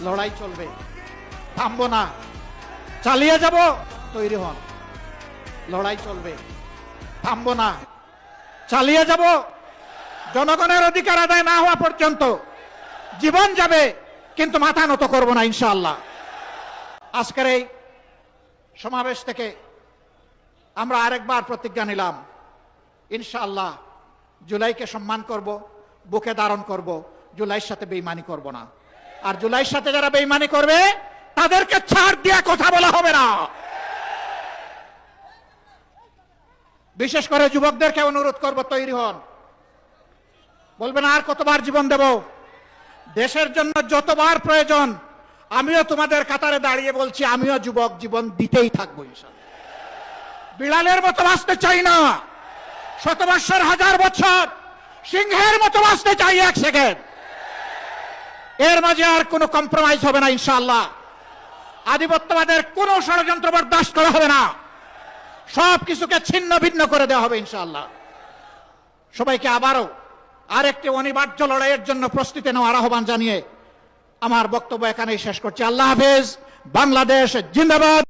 লড়াই চলবে, থামবো না, চালিয়ে যাব। তৈরি হন, লড়াই চলবে, থামবো না, চালিয়ে যাব। জনগণের অধিকার আদায় না হওয়া পর্যন্ত জীবন যাবে, কিন্তু মাথা নত করবো না ইনশাআল্লাহ। আজকের এই সমাবেশ থেকে আমরা আরেকবার প্রতিজ্ঞা নিলাম, ইনশাআল্লাহ জুলাইকে সম্মান করব, বুকে ধারণ করব, জুলাইয়ের সাথে বেঈমানি করব না। আর জুলাইয়ের সাথে যারা বেঈমানি করবে তাদেরকে ছাড় দিয়ে কথা বলা হবে না। বিশেষ করে যুবকদেরকে অনুরোধ করব, তৈরি হন। বলবেন আর কতবার জীবন দেব? দেশের জন্য যতবার প্রয়োজন আমিও তোমাদের কাতারে দাঁড়িয়ে বলছি, আমিও যুবক, জীবন দিতেই থাকবো ইনশাআল্লাহ। বিড়ালের মতো বাঁচতে চাই না, শত বৎসর, হাজার বছর, সিংহের মতো বাঁচতে চাই 1 সেকেন্ড। এর মাঝে আর কোনো কম্প্রোমাইজ হবে না ইনশাআল্লাহ। আধিপত্যবাদের কোনো ষড়যন্ত্র বরদাস্ত করা হবে না, সব কিছুকে ছিন্ন ভিন্ন করে দেওয়া হবে ইনশাআল্লাহ। সবাইকে আবারও আরেকটি অনিবার্য লড়াইয়ের জন্য প্রস্তুতি নেওয়ার আহ্বান জানিয়ে আমার বক্তব্য এখানেই শেষ করছি। আল্লাহ হাফেজ। বাংলাদেশ জিন্দাবাদ।